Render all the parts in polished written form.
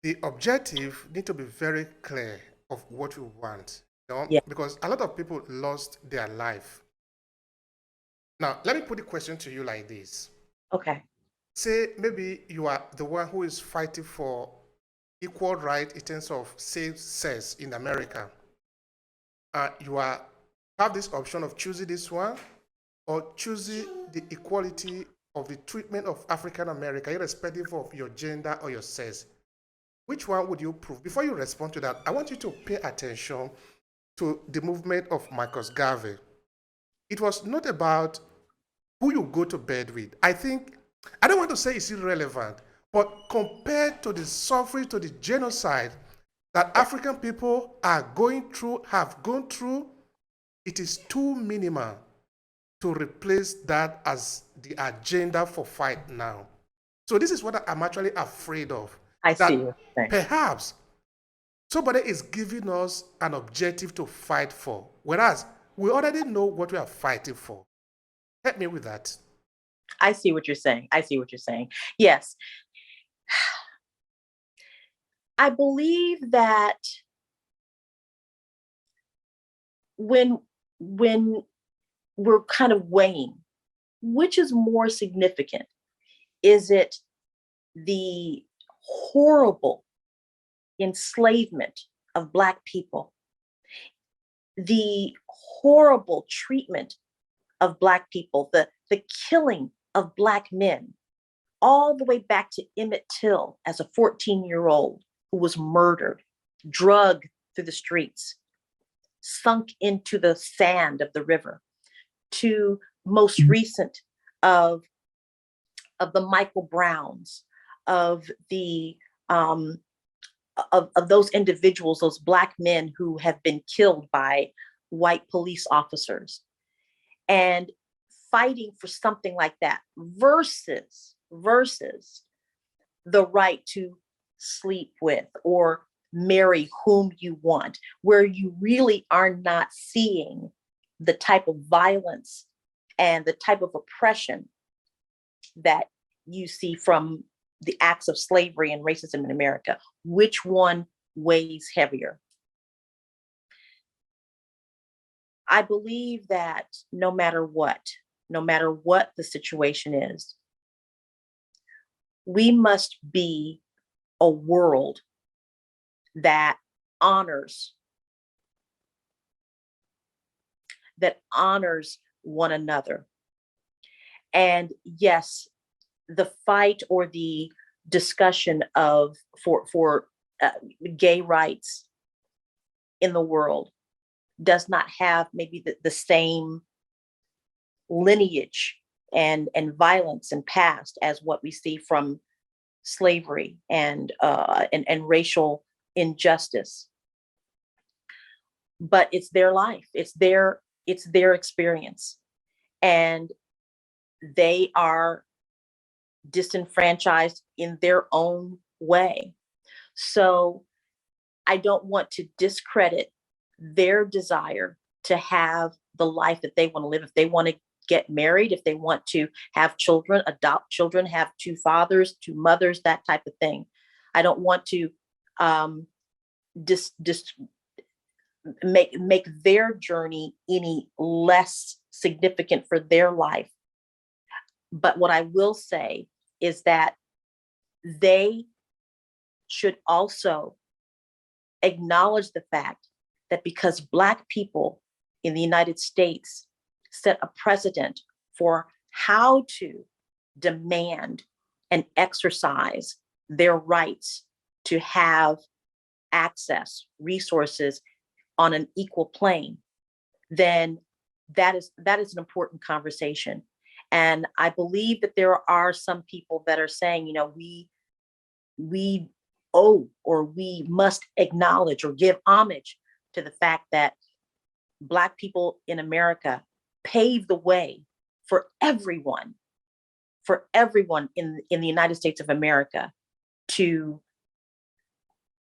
the objective need to be very clear of what you want, Yeah. because a lot of people lost their life. Now, let me put the question to you like this. Okay. Say maybe you are the one who is fighting for equal right in terms of same sex in America. You are have this option of choosing this one or choosing the equality of the treatment of African American, irrespective of your gender or your sex. Which one would you prove? Before you respond to that, I want you to pay attention to the movement of Marcus Garvey. It was not about who you go to bed with. I don't want to say it's irrelevant, but compared to the suffering, to the genocide that African people are going through, have gone through, it is too minimal to replace that as the agenda for fight now. So this is what I'm actually afraid of, I see that what you're saying. perhaps somebody is giving us an objective to fight for, whereas we already know what we are fighting for. Help me with that. I see what you're saying. I see what you're saying. Yes. I believe that when we're kind of weighing which is more significant, is it the horrible enslavement of Black people, the horrible treatment of Black people, the killing of Black men, all the way back to Emmett Till as a 14-year-old who was murdered, drugged through the streets, sunk into the sand of the river, to most recent of the Michael Browns, of the of those individuals, those Black men who have been killed by white police officers, and fighting for something like that versus the right to sleep with or marry whom you want, where you really are not seeing the type of violence and the type of oppression that you see from the acts of slavery and racism in America. Which one weighs heavier? I believe that no matter what the situation is, we must be a world that honors one another. And yes, the fight or the discussion of for gay rights in the world does not have maybe the same lineage and violence and past as what we see from slavery and racial injustice. But it's their life, it's their experience, and they are disenfranchised in their own way. So I don't want to discredit their desire to have the life that they want to live. If they want to get married, if they want to have children, adopt children, have two fathers, two mothers, that type of thing. I don't want to make their journey any less significant for their life. But what I will say is that they should also acknowledge the fact that because Black people in the United States set a precedent for how to demand and exercise their rights to have access, resources on an equal plane, then that is an important conversation. And I believe that there are some people that are saying, you know, we owe or we must acknowledge or give homage to the fact that Black people in America paved the way for everyone in the United States of America to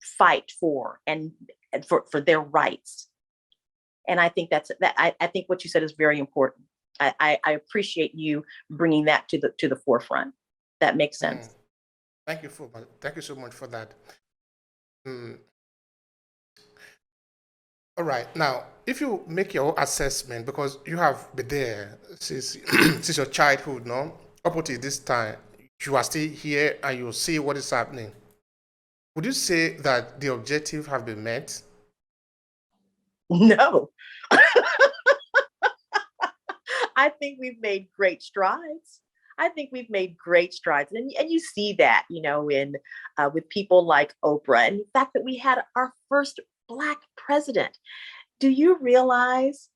fight for and for their rights. And I think I think what you said is very important. I appreciate you bringing that to the forefront. That makes sense. Thank you so much for that. Mm. All right. Now, if you make your own assessment, because you have been there since since your childhood, no, up until this time, you are still here and you see what is happening. Would you say that the objective have been met? No, I think we've made great strides. I think we've made great strides, and you see that, in with people like Oprah, and the fact that we had our first Black president. Do you realize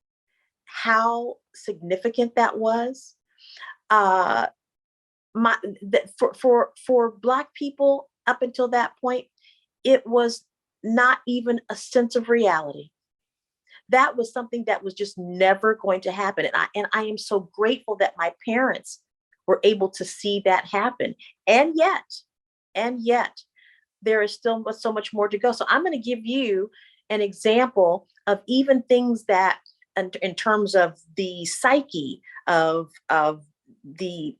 how significant that was? Uh, for Black people up until that point, it was not even a sense of reality. That was something that was just never going to happen. And I am so grateful that my parents were able to see that happen. And yet, there is still so much more to go. So I'm going to give you an example of even things that, in terms of the psyche of the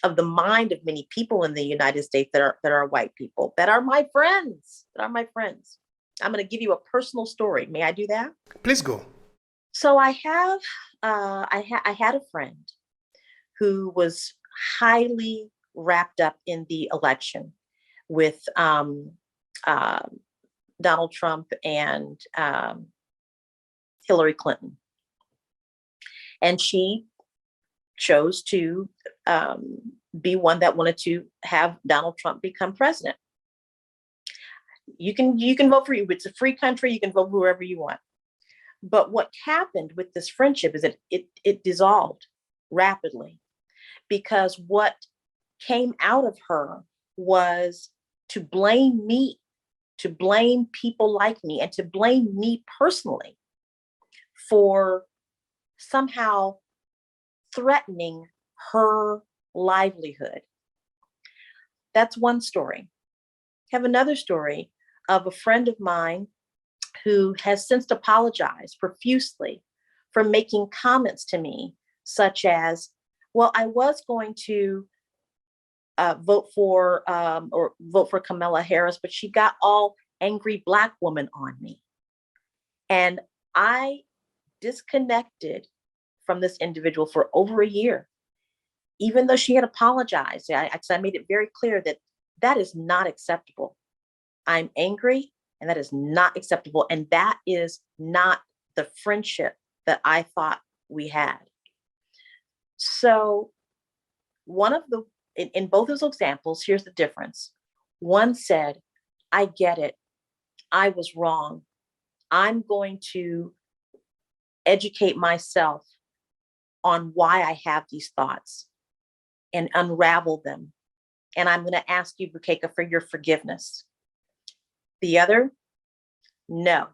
of the mind of many people in the United States that are white people, that are my friends, I'm going to give you a personal story. May I do that? Please go. So I had a friend who was highly wrapped up in the election with Donald Trump and Hillary Clinton, and she chose to be one that wanted to have Donald Trump become president. You can vote for you. It's a free country. You can vote whoever you want. But what happened with this friendship is that it dissolved rapidly, because what came out of her was to blame me, to blame people like me, and to blame me personally for somehow threatening her livelihood. That's one story. I have another story of a friend of mine who has since apologized profusely for making comments to me, such as, well, I was going to vote for Kamala Harris, but she got all angry Black woman on me. And I disconnected from this individual for over a year, even though she had apologized. I made it very clear that that is not acceptable. I'm angry, and that is not acceptable. And that is not the friendship that I thought we had. So in both those examples, here's the difference. One said, I get it. I was wrong. I'm going to educate myself on why I have these thoughts and unravel them. And I'm going to ask you, Bukeka, for your forgiveness. The other, no.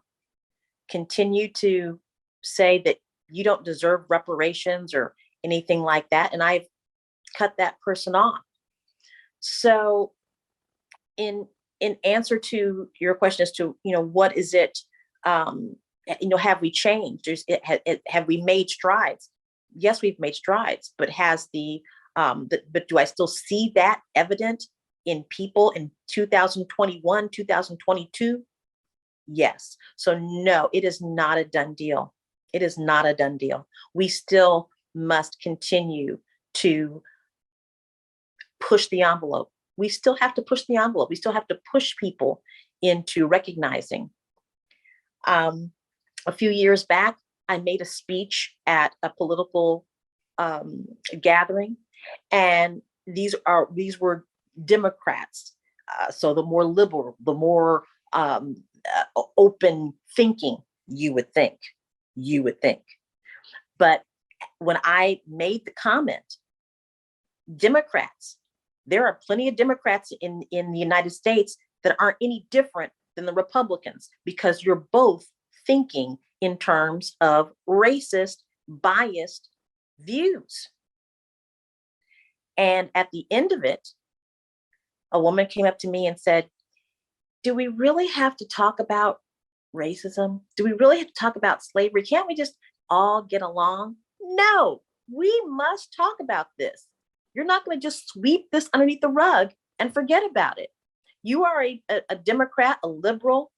Continue to say that you don't deserve reparations or anything like that. And I've cut that person off. So in answer to your question as to, what is it, have we changed? Have we made strides? Yes, we've made strides, but but do I still see that evident in people in 2021, 2022? Yes. So no, it is not a done deal. It is not a done deal. We still must continue to push the envelope. We still have to push the envelope. We still have to push people into recognizing. A few years back, I made a speech at a political gathering, and these were Democrats. So the more liberal, the more open thinking, you would think. But when I made the comment, Democrats, there are plenty of Democrats in the United States that aren't any different than the Republicans, because you're both thinking in terms of racist, biased views. And at the end of it, a woman came up to me and said, do we really have to talk about racism? Do we really have to talk about slavery? Can't we just all get along? No, we must talk about this. You're not going to just sweep this underneath the rug and forget about it. You are a Democrat, a liberal,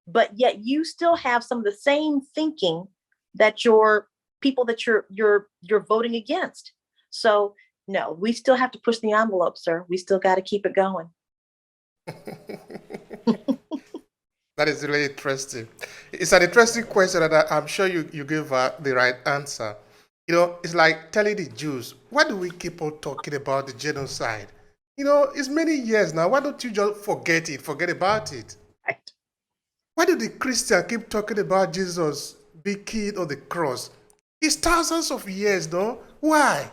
but yet you still have some of the same thinking that your people that you're voting against. So no, we still have to push the envelope, sir. We still got to keep it going. That is really interesting. It's an interesting question that I'm sure you give the right answer. You know, it's like telling the Jews, why do we keep on talking about the genocide? You know, it's many years now. Why don't you just forget it, forget about it? Right. Why do the Christians keep talking about Jesus being killed on the cross? It's thousands of years, no? Why?